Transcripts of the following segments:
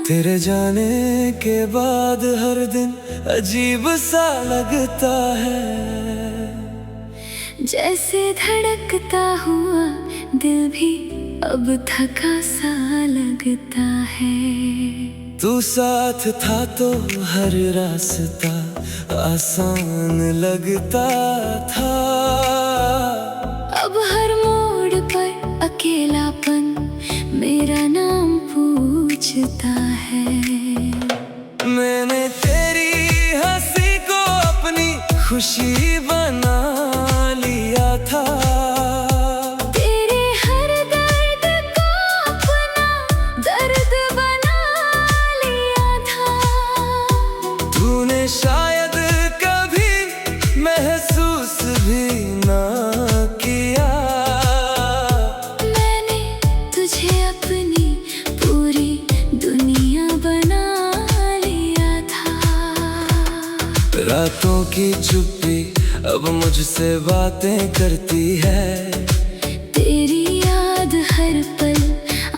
तेरे जाने के बाद हर दिन अजीब सा लगता है, जैसे धड़कता हुआ दिल भी अब थका सा लगता है। तू साथ था तो हर रास्ता आसान लगता था। अब हर मोड़ पर अकेलापन मेरा नाम पूछता है। मैंने तेरी हंसी को अपनी खुशी बना लिया था। तेरे हर दर्द को अपना दर्द बना लिया था। तूने शायद कभी महसूस भी ना किया। मैंने तुझे अपनी पूरी दुनिया बना लिया था। रातों की चुप्पी अब मुझसे बातें करती है। तेरी याद हर पल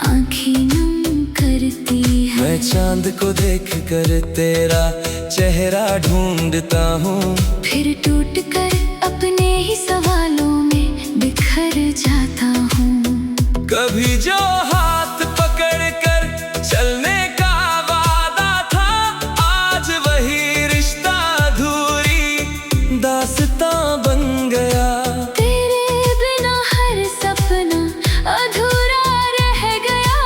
आँखें नम करती है। मैं चांद को देख कर तेरा चेहरा ढूंढता हूँ, फिर टूट कर अपने ही सवालों में बिखर जाता हूँ। कभी जो हाथ पकड़ कर चलने का वादा था, आज वही रिश्ता अधूरी दास्तां बन गया। तेरे बिना हर सपना अधूरा रह गया।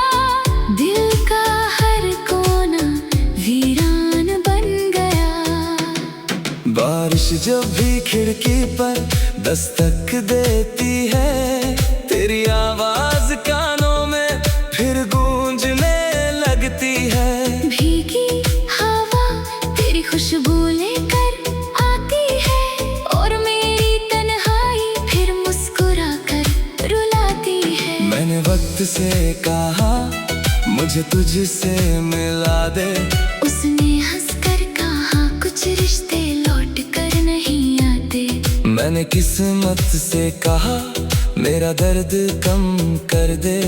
दिल का हर कोना वीरान बन गया। बारिश जब भी खिड़की पर दस्तक देती है, तेरी आवाज कानों में फिर गूंजने लगती है। भीगी हवा तेरी खुशबू लेकर आती है, और मेरी तन्हाई फिर मुस्कुरा कर रुलाती है। मैंने वक्त से कहा मुझे तुझसे मिला दे, उसने हंसकर कहा कुछ रिश्ते लौट कर नहीं आते। मैंने किस्मत से कहा मेरा दर्द कम कर दे,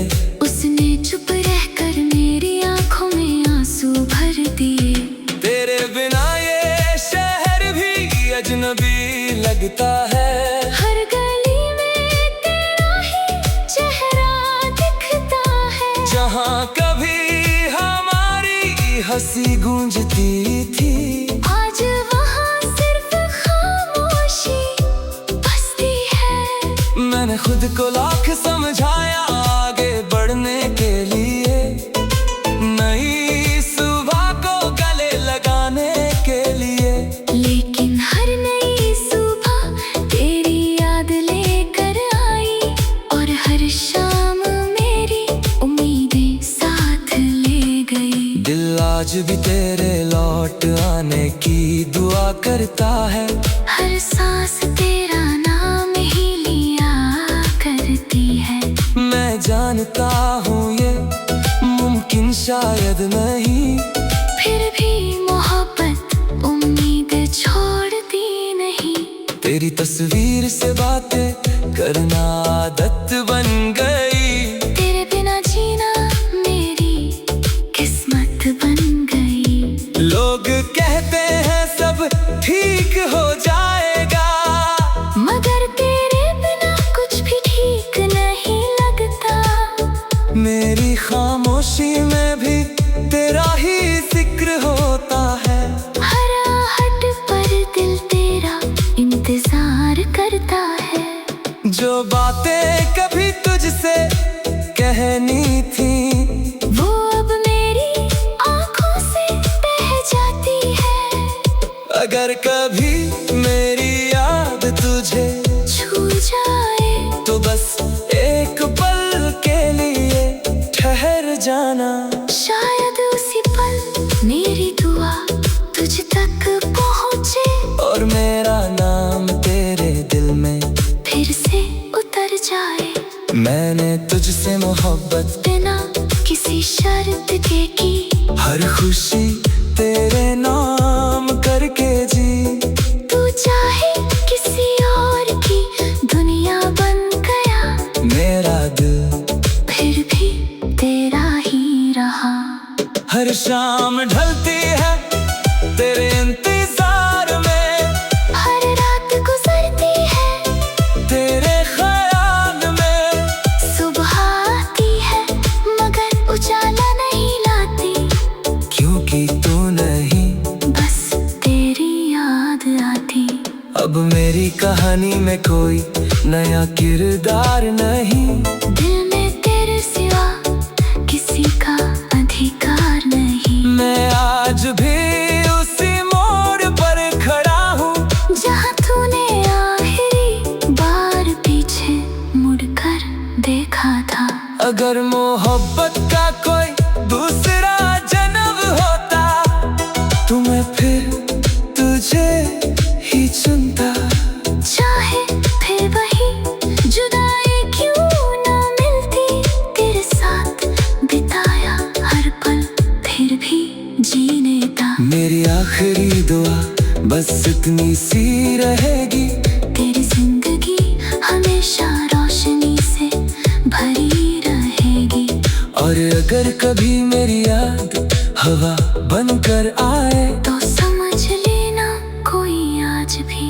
उसने चुप रहकर मेरी आंखों में आंसू भर दिए। तेरे बिना ये शहर भी अजनबी लगता है। हर गली में तेरा ही चेहरा दिखता है। जहाँ कभी हमारी हंसी गूंजती थी, आज वहाँ सिर्फ खामोशी बसती है। मैंने खुद को लाख समझाया आगे बढ़ने के लिए, नई सुबह को गले लगाने के लिए। लेकिन हर नई सुबह तेरी याद लेकर आई, और हर शाम मेरी उम्मीदें साथ ले गई। दिल आज भी तेरे लौट आने की दुआ करता है। हर सांस तेरा नाम ही लिया करती है। मैं जानता हूँ ये मुमकिन शायद नहीं, फिर भी मोहब्बत उम्मीद छोड़ती नहीं। तेरी तस्वीर से बातें करना आदत बन गई। तेरे बिना जीना मेरी किस्मत बन गई। लोग कहते हैं सब ठीक हो जाएगा, मगर तेरे बिना कुछ भी ठीक नहीं लगता। मेरी खामोशी में भी तेरा ही जिक्र होता है। हर आहट पर दिल तेरा इंतजार करता है। जो बातें कभी तुझसे कहनी थी, वो अब मेरी आंखों से बह जाती है। अगर कभी मेरी याद तुझे छू जाए तो बस एक पल के लिए ठहर जाना। शायद उसी पल मेरी दुआ तुझ तक पहुँचे, और मेरा नाम तेरे दिल में फिर से उतर जाए। मैंने तुझसे मोहब्बत बिना किसी शर्त के की, हर खुशी तेरे नाम करके जी। तू चाहे किसी और की दुनिया बन गया, मेरा दिल फिर भी तेरा ही रहा। हर शाम अब मेरी कहानी में कोई नया किरदार नहीं। दिल में तेरे सिवा किसी का अधिकार नहीं। मैं आज भी उसी मोड़ पर खड़ा हूँ जहाँ तूने आखिरी बार पीछे मुड़कर देखा था। अगर मोहब्बत का कोई दूसरा जन्म होता तो मैं फिर तुझे ही चुनता। चाहे फिर वही जुदाई क्यों ना मिलती, तेरे साथ बिताया हर पल फिर भी जीने था। मेरी आखिरी दुआ बस इतनी सी रहेगी, तेरी जिंदगी हमेशा रोशनी से भरी रहेगी। और अगर कभी मेरी याद हवा बनकर आए तो समझ लेना कोई आज भी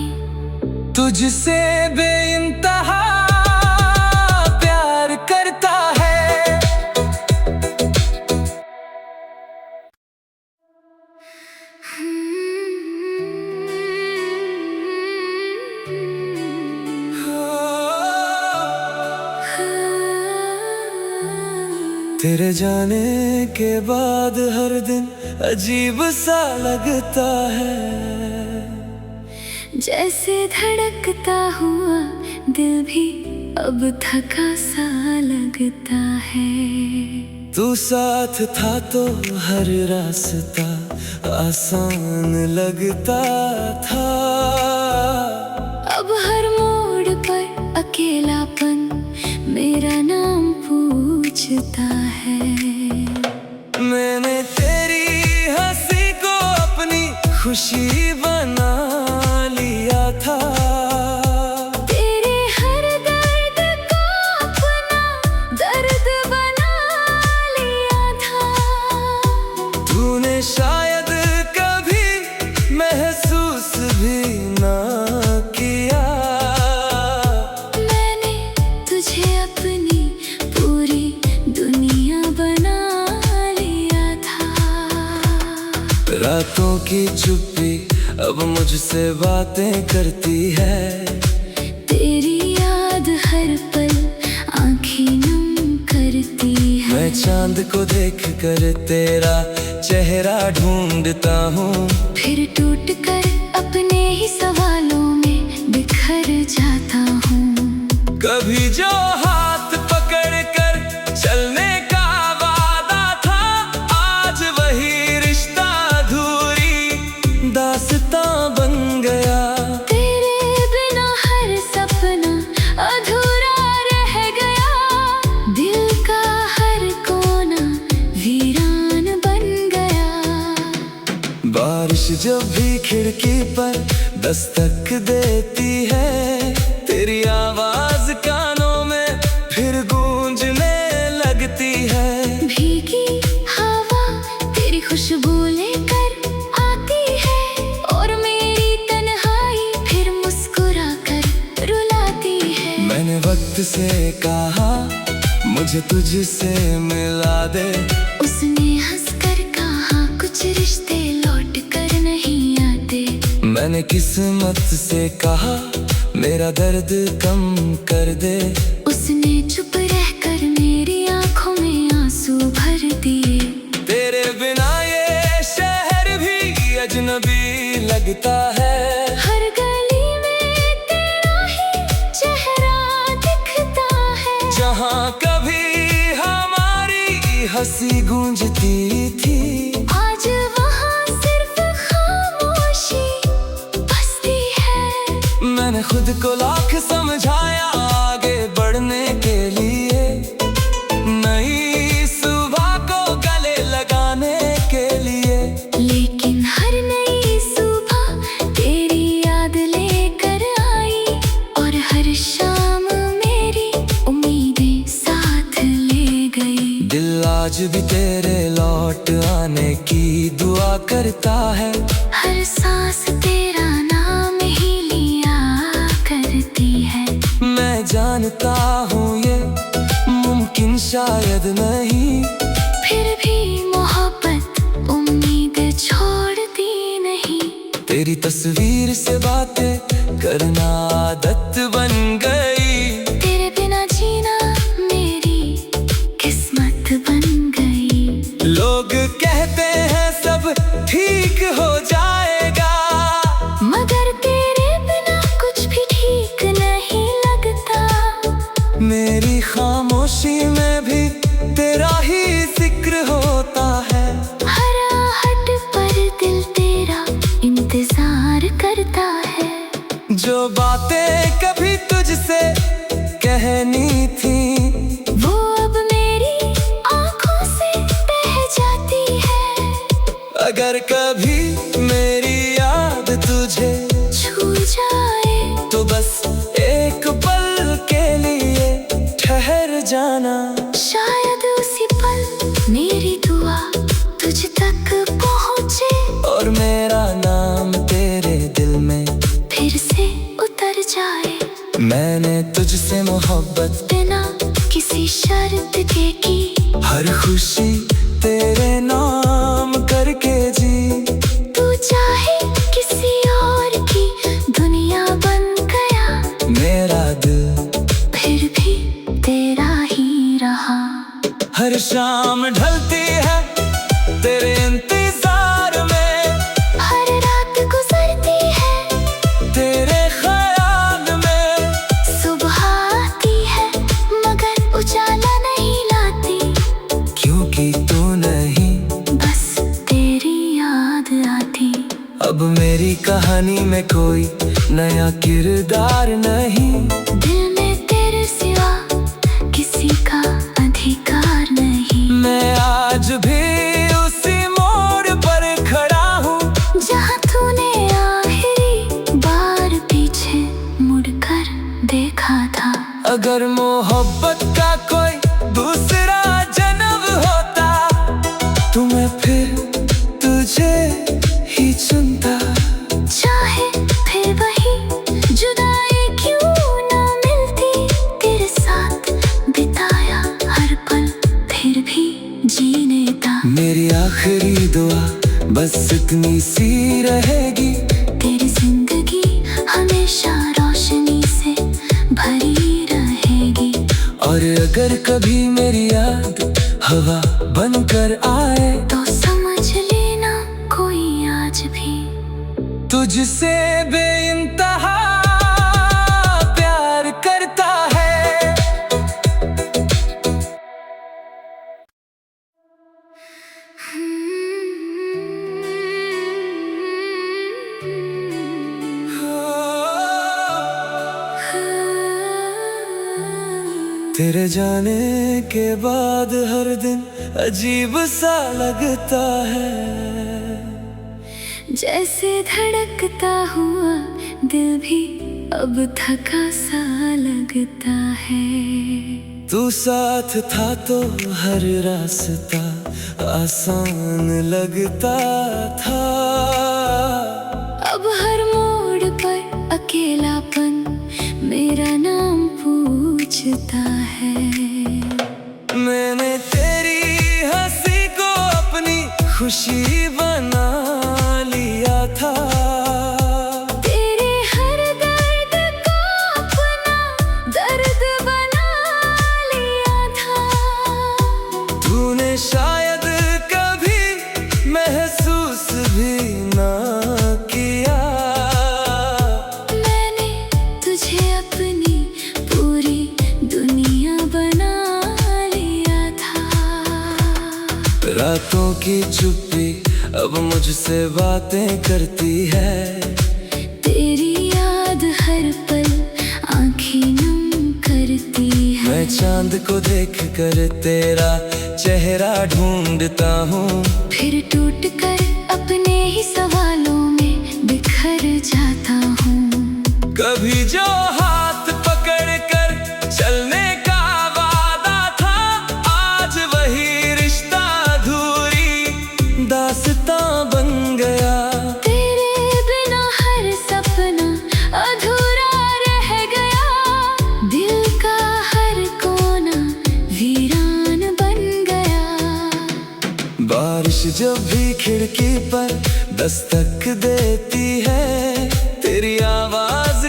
तुझसे बेइंतहा प्यार करता है। तेरे जाने के बाद हर दिन अजीब सा लगता है, जैसे धड़कता हुआ दिल भी अब थका सा लगता है। तू साथ था तो हर रास्ता आसान लगता था। अब हर मोड़ पर अकेलापन मेरा नाम पूछता है। मैंने तेरी हंसी को अपनी खुशी बना लिया था। तेरे हर दर्द को अपना दर्द बना लिया था। तूने शायद कभी महसूस भी ना किया। मैंने तुझे अपनी पूरी दुनिया बना लिया था। रातों की चुप्पी अब मुझसे बातें करती है। तेरी याद हर पल आँखें नम करती है। मैं चांद को देख कर तेरा चेहरा ढूंढता हूँ, फिर टूट कर अपने ही सवालों में बिखर जाता हूँ। कभी जो हाथ पकड़ कर चलने का वादा था, आज वही रिश्ता अधूरी दास्तां बन गया। तेरे बिना हर सपना अधूरा रह गया। दिल का हर कोना वीरान बन गया। बारिश जब भी खिड़की पर दस्तक देती है, तेरी आवाज कानों में फिर गूंजने लगती है। भीगी हवा तेरी खुशबू लेकर आती है, और मेरी तन्हाई फिर मुस्कुरा कर रुलाती है। मैंने वक्त से कहा मुझे तुझसे मिला दे, उसने हंसकर कहा कुछ रिश्ते लौट कर नहीं आते। मैंने किस्मत से कहा मेरा दर्द कम कर दे। उसने चुप रहकर मेरी आंखों में आंसू भर दिए। तेरे बिना ये शहर भी अजनबी लगता है। हर गली में तेरा ही चेहरा दिखता है। जहाँ कभी हमारी हंसी गूंजती थी, आज वहाँ सिर्फ खामोशी बसती है। मैंने खुद को लाख समझाया आगे बढ़ने के लिए, नई सुबह को गले लगाने के लिए। लेकिन हर नई सुबह तेरी याद लेकर आई, और हर शाम मेरी उम्मीदें साथ ले गई। दिल आज भी तेरे लौट आने की दुआ करता है। हर सांस तेरा नाम ही लिया करती है। मैं जानता हूँ ये मुमकिन शायद नहीं, फिर भी मोहब्बत उम्मीद छोड़ती नहीं। तेरी तस्वीर से बातें करना आदत बन गई। तेरे बिना जीना मेरी किस्मत बन गई। लोग कहते हैं सब ठीक हो जाएगा, मगर तेरे बिना कुछ भी ठीक नहीं लगता। मेरी खामोशी में भी तेरा ही जिक्र होता है। हर आहट पर दिल तेरा इंतजार करता है। जो बातें कभी तुझसे कहनी थी, वो अब मेरी आंखों से बह जाती है। अगर कभी मेरी याद तुझे छू जाए तो बस एक पल के लिए ठहर जाना। शायद उसी पल मेरी दुआ तुझ तक पहुँचे, और मेरा नाम तेरे दिल में फिर से उतर जाए। मैंने तुझसे मोहब्बत बिना किसी शर्त के की, हर खुशी तेरे नाम करके जी। तू चाहे किसी और की दुनिया बन गया, मेरा दिल फिर भी तेरा ही रहा। हर शाम ढलती है तेरे इंतजार में, हर रात गुजरती है तेरे ख्याल में। सुबह आती है मगर उजाला नहीं लाती, क्योंकि तू नहीं बस तेरी याद आती। अब मेरी कहानी में कोई नया किरदार नहीं, दिल में तेरे सिवा किसी का अधिकार नहीं। मैं आज भी उसी मोड़ पर खड़ा हूँ, जहाँ तूने आखिरी बार पीछे मुड़कर देखा था। अगर मोहब्बत का कोई दूसरा जन्म होता तो मैं फिर तुझे ही चुनता। चाहे फिर वही जुदाई क्यों ना मिलती, तेरे साथ बिताया हर पल फिर भी जीने था। मेरी आखिरी दुआ बस इतनी सी रहेगी, तेरी जिंदगी हमेशा रोशनी से भरी रहेगी। और अगर कभी मेरी याद हवा बनकर आए तो समझ लेना कोई आज भी तुझसे बेइंतहा प्यार करता है। तेरे जाने के बाद हर दिन अजीब सा लगता है, जैसे धड़कता हुआ दिल भी अब थका सा लगता है। तू साथ था तो हर रास्ता आसान लगता था। अब हर मोड़ पर अकेलापन मेरा नाम पूछता है। मैंने तेरी हंसी को अपनी खुशी बना लिया था, तेरे हर दर्द को अपना दर्द बना लिया था। तूने शायद कभी महसूस भी ना किया। मैंने तुझे अपनी पूरी दुनिया बना लिया था। रातों की चुप्पी अब मुझसे बातें करती है, तेरी याद हर पल आँखें नम करती है। मैं चांद को देख कर तेरा चेहरा ढूंढता हूँ, फिर टूट कर अपने ही सवालों में बिखर जाता हूँ। कभी जो हाथ पकड़ कर चलने का वादा था, आज वही रिश्ता अधूरी दास्तां बन गया। तेरे बिना हर सपना अधूरा रह गया, दिल का हर कोना वीरान बन गया। बारिश जब भी खिड़की पर दस्तक देती है, तेरी आवाज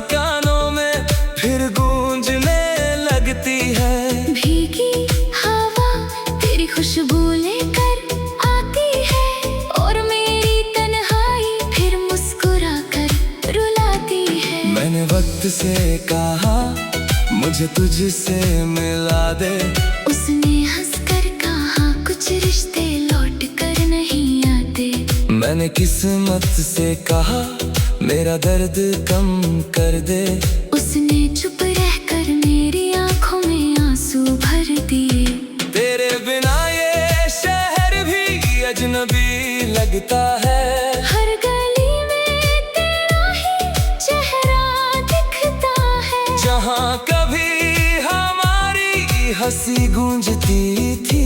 मुझसे कहा मुझे तुझसे मिला दे। उसने हंसकर कहा कुछ रिश्ते लौट कर नहीं आते। मैंने किस्मत से कहा मेरा दर्द कम कर दे। उसने चुप रहकर मेरी आंखों में आंसू भर दिए। तेरे बिना ये शहर भी अजनबी लगता है। हर गली में तेरा ही चेहरा दिखता है। जहाँ कभी हमारी हंसी गूंजती थी,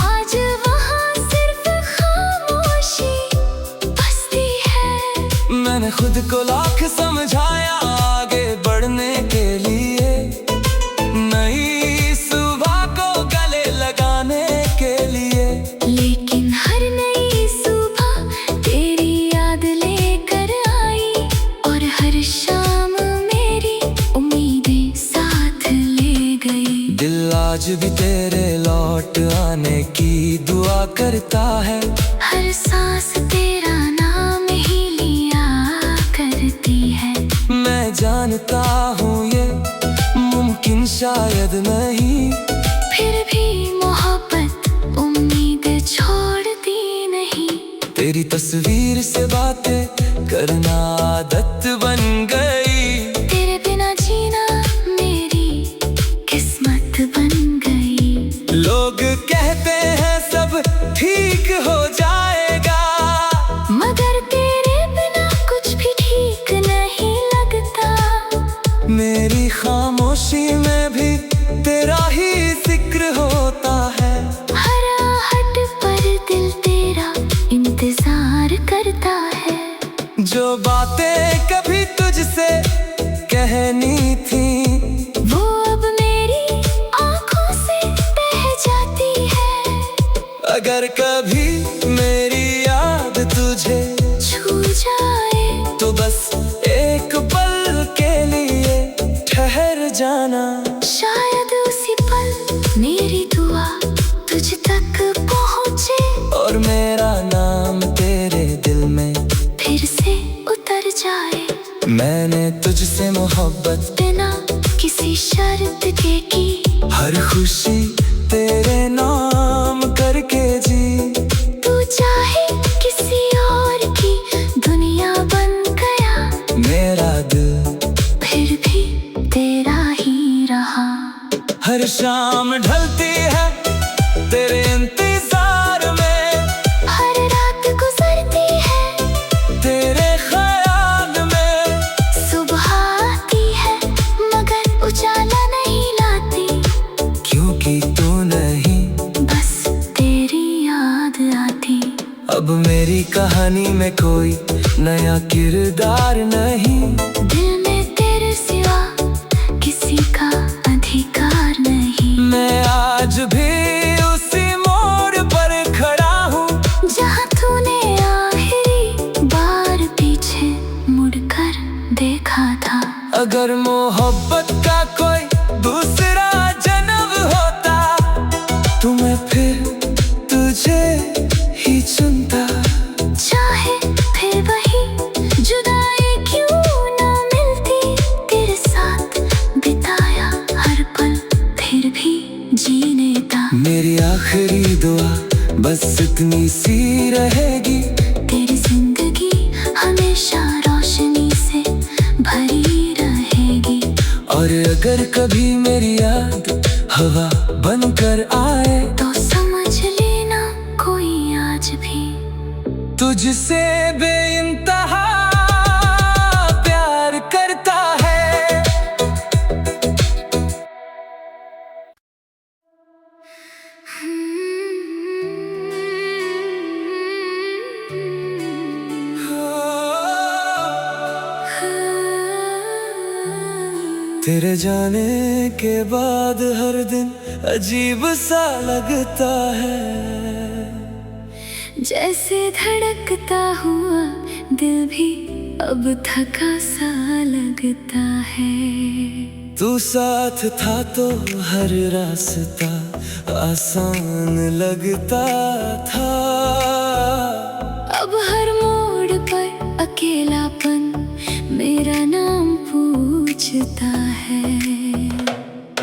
आज वहाँ सिर्फ खामोशी बसती है। मैंने खुद को लाख समझाया आगे बढ़ने के लिए, नई सुबह को गले लगाने के लिए। लेकिन हर नई सुबह तेरी याद लेकर आई, और हर शाम मेरी उम्मीदें साथ ले गई। दिल आज भी तेरे लौट आने की दुआ करता है। हर सांस तेरा नाम ही लिया करती है। मैं जानता हूँ ये मुमकिन शायद नहीं, फिर भी मोहब्बत उम्मीद छोड़ती नहीं। तेरी तस्वीर से बातें करना आदत बन गई। तेरे बिना जीना मेरी किस्मत बन गई। लोग कहते हैं सब ठीक हो जाएगा, मगर तेरे बिना कुछ भी ठीक नहीं लगता। मेरी खामोशी में भी तेरा ही जिक्र होता है। हर आहट पर दिल तेरा इंतजार करता है। जो बातें कभी तुझसे कहनी थी, वो अब मेरी आंखों से बह जाती है। अगर कभी मेरी याद तुझे छू जाए तो बस एक पल के लिए ठहर जाना। शायद उसी पल मेरी दुआ तुझ तक पहुँचे, और मेरा नाम तेरे दिल में फिर से उतर जाए। मैंने तुझसे मोहब्बत बिना किसी शर्त के की, हर खुशी तेरे नाम करके जी। तू चाहे किसी और की दुनिया बन गया, मेरा दिल फिर भी तेरा ही रहा। हर शाम ढलती है तेरे इंतजार में, हर रात गुजरती है तेरे ख्याल में। सुबह आती है मगर उजाला नहीं लाती, क्योंकि तू नहीं बस तेरी याद आती। अब मेरी कहानी में कोई नया किरदार नहीं। दिल में तेरे सिवा किसी का अधिकार नहीं। मैं आज भी उसी मोड़ पर खड़ा हूँ, जहाँ तूने आखिरी बार पीछे मुड़कर देखा था। अगर मोहब्बत का कोई दूसरा जन्म होता, तो मैं फिर तुझे ही चुनता। चाहे फिर वही जुदाई क्यों ना मिलती, तेरे साथ बिताया हर पल फिर भी जीने था। मेरी आखिरी दुआ बस इतनी सी रहेगी, तेरी जिंदगी हमेशा रोशनी से भरी रहेगी। और अगर कभी मेरी याद हवा बनकर आए, तो समझ लेना कोई आज भी तुझसे बेइंतहा प्यार करता है। तेरे जाने के बाद हर दिन अजीब सा लगता है, जैसे धड़कता हुआ दिल भी अब थका सा लगता है। तू साथ था तो हर रास्ता आसान लगता था। अब हर मोड़ पर अकेलापन मेरा नाम पूछ पूछता है।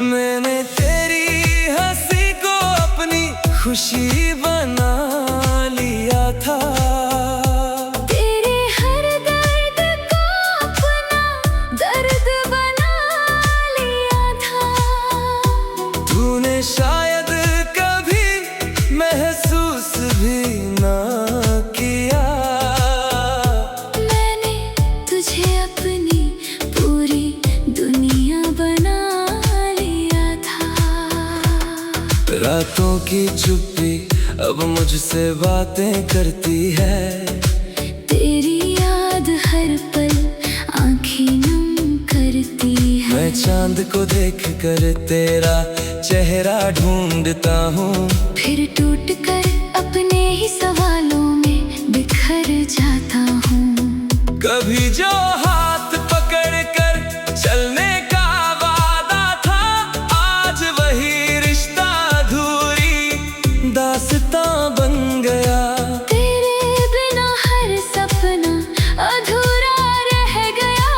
मैंने तेरी हंसी को अपनी खुशी बना लिया था। तेरे हर दर्द को अपना दर्द बना लिया था। तूने शायद कभी महसूस भी ना किया। मैंने तुझे अपनी पूरी दुनिया बना लिया था। रातों की चुप्पी अब मुझसे बातें करती है। तेरी याद हर पल आँखें नम करती है। मैं चांद को देख कर तेरा चेहरा ढूंढता हूँ। फिर टूट कर अपने ही सवालों में बिखर जाता हूँ। कभी जो हाथ पकड़ कर चलने का वादा था, आज वही रिश्ता अधूरी दास्तां बन गया। तेरे बिना हर सपना अधूरा रह गया।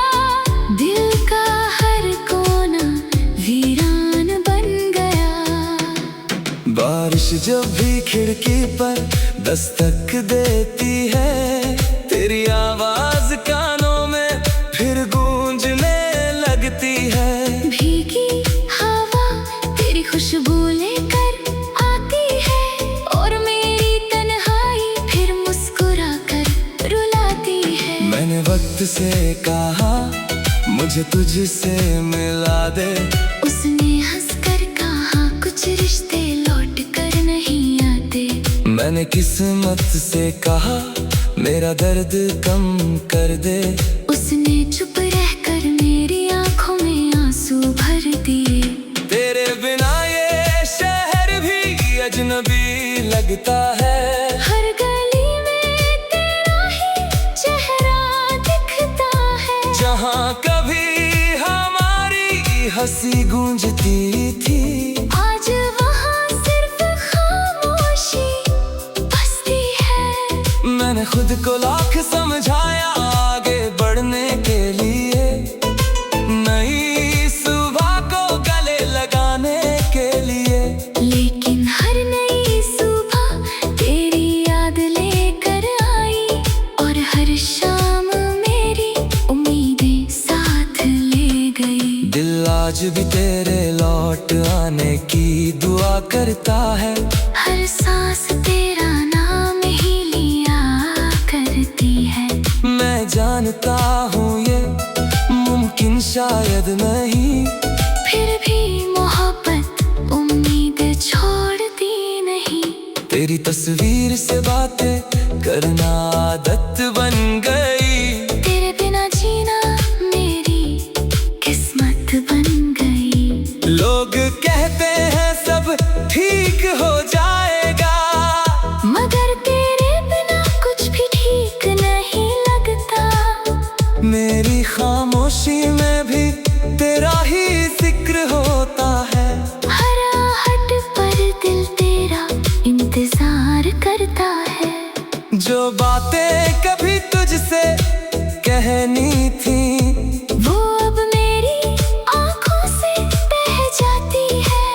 दिल का हर कोना वीरान बन गया। बारिश जब भी खिड़की पर दस्तक देती है, तेरी आवाज कानों में फिर गूंजने लगती है। भीगी हवा तेरी खुशबू लेकर आती है, और मेरी तन्हाई फिर मुस्कुरा कर रुलाती है। मैंने वक्त से कहा मुझे तुझसे मिला दे। उसने हंसकर कहा कुछ रिश्ते लौट कर नहीं आते। मैंने किस्मत से कहा मेरा दर्द कम कर दे। उसने चुप रहकर मेरी आंखों में आंसू भर दिए। तेरे बिना ये शहर भी अजनबी लगता है। हर गली में तेरा ही चेहरा दिखता है। जहाँ कभी हमारी हंसी गूंजती थी, आज वहाँ सिर्फ खामोशी बसती है। मैंने खुद को लाख समझाया आगे बढ़ने के लिए, नई सुबह को गले लगाने के लिए। लेकिन हर नई सुबह तेरी याद लेकर आई, और हर शाम मेरी उम्मीदें साथ ले गई। दिल आज भी तेरे लौट आने की दुआ करता है। हर सांस तेरा नाम ही लिया करती है। मैं जानता हूँ ये मुमकिन शायद नहीं, फिर भी मोहब्बत उम्मीद छोड़ती नहीं। तेरी तस्वीर से बातें करना आदत बन गई। तेरे बिना जीना मेरी किस्मत बन गई। लोग कहते हैं सब ठीक हो जाएगा, मगर तेरे बिना कुछ भी ठीक नहीं लगता। मेरी खामोशी में भी तेरा ही जिक्र होता है। हर आहट पर दिल तेरा इंतजार करता है। जो बातें कभी तुझसे कहनी थी, वो अब मेरी आंखों से बह जाती है।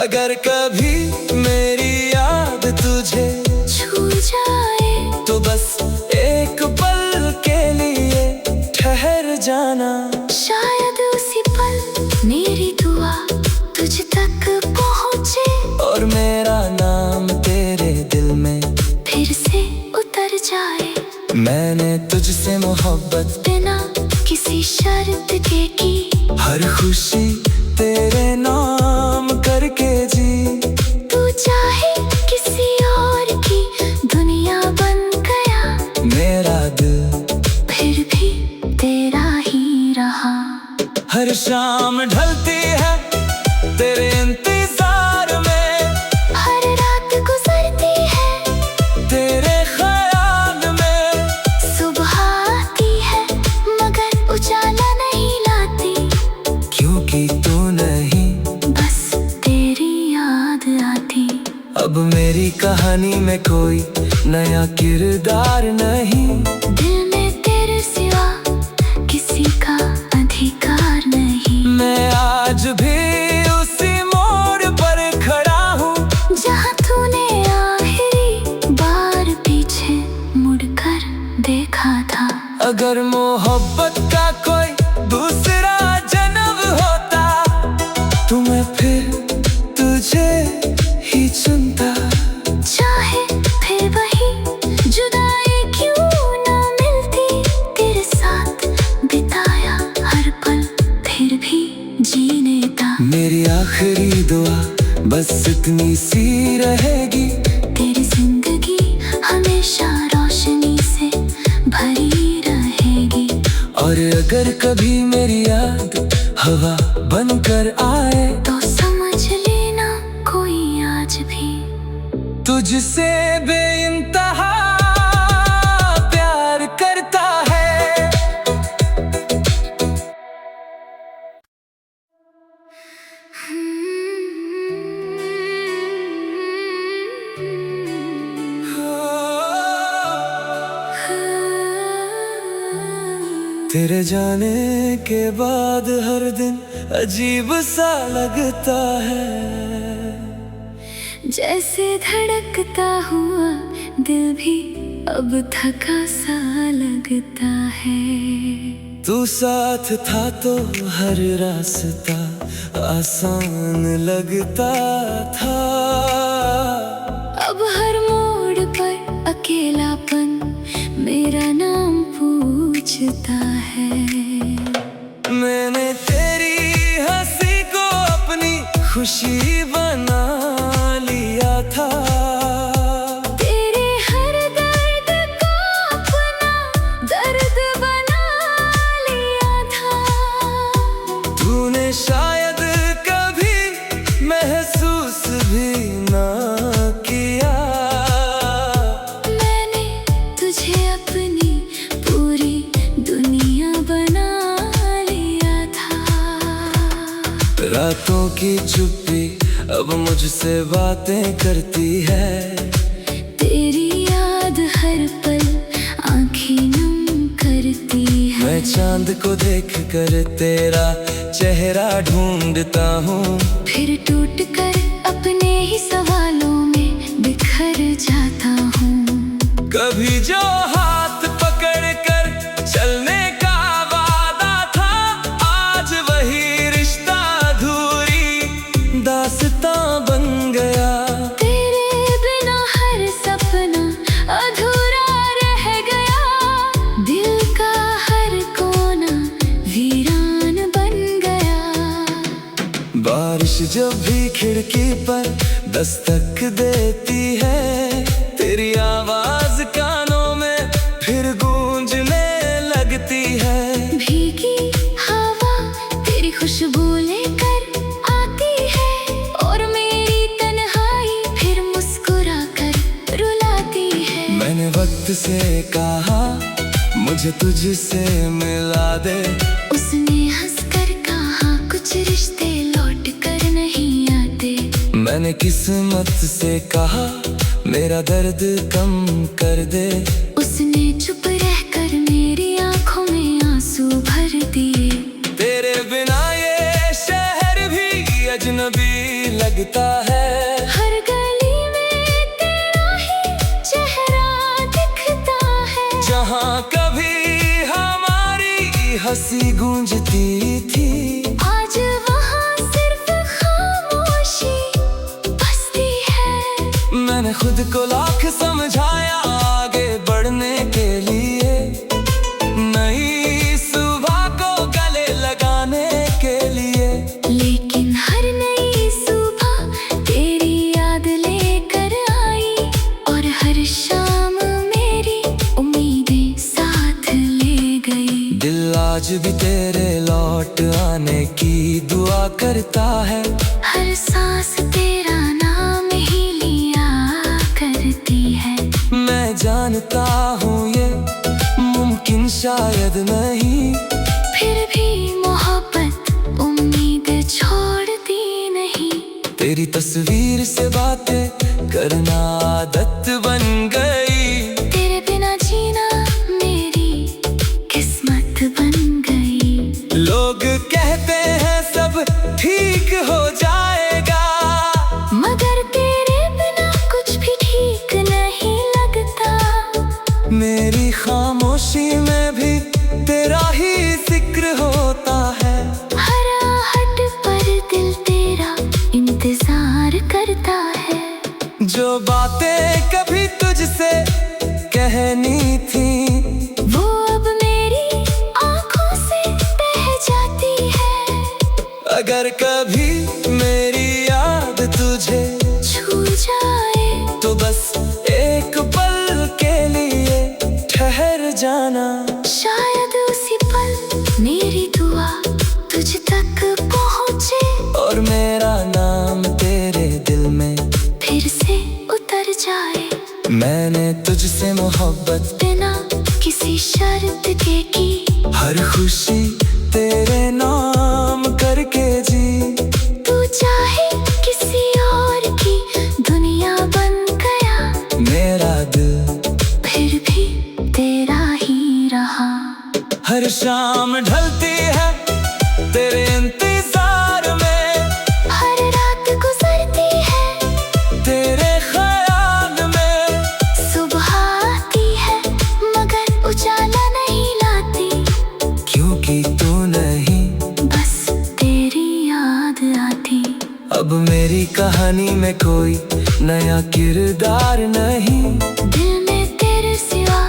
अगर कभी मेरी याद तुझे छू जाए तो बस एक पल के लिए ठहर जाना। शायद उसी पल मेरी दुआ तुझ तक पहुँचे, और मेरा नाम तेरे दिल में फिर से उतर जाए। मैंने तुझसे मोहब्बत बिना किसी शर्त के की, हर खुशी तेरे नाम करके जी। तू चाहे किसी और की दुनिया बन गया, मेरा दिल फिर भी तेरा ही रहा। हर शाम ढलती है तेरे इंतजार में, हर रात गुजरती है तेरे ख्याल में। सुबह आती है मगर उजाला नहीं लाती, क्योंकि तू नहीं बस तेरी याद आती। अब मेरी कहानी में कोई नया किरदार नहीं। दिल में तेरे सिवा किसी का अधिकार मोहब्बत का कोई दूसरा जन्म होता तो मैं फिर तुझे ही चुनता। चाहे फिर वही जुदाई क्यों ना मिलती, तेरे साथ बिताया हर पल फिर भी जीने था। मेरी आखिरी दुआ बस इतनी सी रहेगी, तेरी जिंदगी हमेशा रोशनी से भरी रहेगी। और अगर कभी मेरी याद हवा बनकर आए तो समझ लेना कोई आज भी तुझसे बेइंतहा प्यार करता है। तेरे जाने के बाद हर दिन अजीब सा लगता है, जैसे धड़कता हुआ दिल भी अब थका सा लगता है। तू साथ था तो हर रास्ता आसान लगता था, अब हर मोड़ पर अकेलापन मेरा नाम पूछता है। मैंने तेरी हंसी को अपनी खुशी बना लिया था, तेरे हर दर्द को अपना दर्द बना लिया था। तूने शायद कभी महसूस भी ना किया, मैंने तुझे अपनी पूरी दुनिया बना लिया था। रातों की चुप्पी अब मुझसे बातें करती है, तेरी याद हर पल आँखें नम करती है। मैं चांद को देख कर तेरा चेहरा ढूंढता हूँ, फिर टूट कर अपने ही सवालों में बिखर जाता हूँ। कभी जो हाथ पकड़ कर चलने का वादा था, आज वही रिश्ता अधूरी दास्तां बन गया। तेरे बिना हर सपना अधूरा रह गया, दिल का हर कोना वीरान बन गया। बारिश जब भी खिड़की पर दस्तक देती है, तेरी आवाज कानों में फिर गूंजने लगती है। भीगी हवा तेरी खुशबू लेकर आती है, और मेरी तन्हाई फिर मुस्कुरा कर रुलाती है। मैंने वक्त से कहा मुझे तुझसे मिला दे, उसने हंसकर कहा कुछ रिश्ते लौट कर नहीं आते। मैंने किस्मत से कहा मेरा दर्द कम कर दे, उसने चुप रहकर मेरी आंखों में आंसू भर दिए। तेरे बिना ये शहर भी अजनबी लगता है, हर गली में तेरा ही चेहरा दिखता है। जहाँ कभी हमारी हंसी गूंजती थी, आज वहाँ सिर्फ खामोशी बसती है। मैंने खुद को लाख समझाया आगे बढ़ने के लिए, नई सुबह को गले लगाने के लिए। लेकिन हर नई सुबह तेरी याद लेकर आई, और हर शाम मेरी उम्मीदें साथ ले गई। दिल आज भी तेरे लौट आने की दुआ करता है, हर सांस तेरा नाम ही लिया करती है। मैं जानता हूँ ये मुमकिन शायद नहीं, फिर भी मोहब्बत उम्मीद छोड़ती नहीं। तेरी तस्वीर से बातें करना आदत बन गई, तेरे बिना जीना मेरी किस्मत बन गई। लोग कहते हैं सब ठीक हो जाएगा, मगर तेरे बिना कुछ भी ठीक नहीं लगता। मेरी खामोशी में भी तेरा ही जिक्र होता है। हर आहट पर दिल तेरा इंतजार करता है। जो बातें कभी तुझसे कहनी थी वो अब मेरी आंखों से बह जाती है। अगर कभी मेरी याद तुझे छू जाए तो बस एक पल के लिए ठहर जाना। शायद उसी पल मेरी दुआ तुझ तक पहुँचे और मेरा नाम तेरे दिल में फिर से उतर जाए। मैंने तुझसे मोहब्बत बिना किसी शर्त के की, हर खुशी तेरे नाम करके जी। तू चाहे किसी और की दुनिया बन गया, मेरा दिल फिर भी तेरा ही रहा। हर शाम ढलती है तेरे इंतजार में, हर रात गुजरती है तेरे ख्याल में। सुबह आती है मगर उजाला नहीं लाती, क्योंकि तू नहीं बस तेरी याद आती। अब मेरी कहानी में कोई नया किरदार नहीं। दिल में तेरे सिवा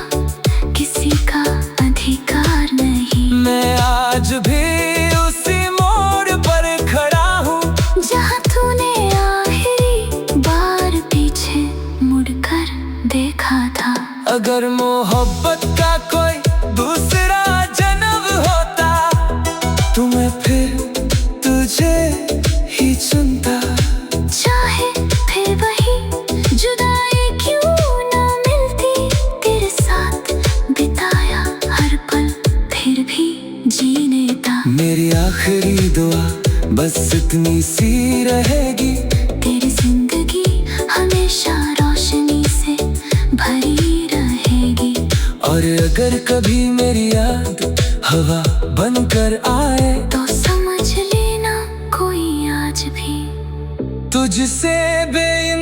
किसी का अधिकार नहीं। मैं आज भी उसी मोड़ पर खड़ा हूँ जहाँ तूने आखिरी बार पीछे मुड़कर देखा था। अगर मोहब्बत का कोई दूसरा जन्म होता तो मैं फिर तुझे ही चुनता। चाहे फिर वही जुदाई क्यों ना मिलती, तेरे साथ बिताया हर पल फिर भी जीने था। मेरी आखिरी दुआ बस इतनी सी रहेगी, तेरी जिंदगी हमेशा रोशनी से भरी रहेगी। और अगर कभी मेरी याद हवा बनकर आए तो समझ लेना कोई आज भी तुझसे बे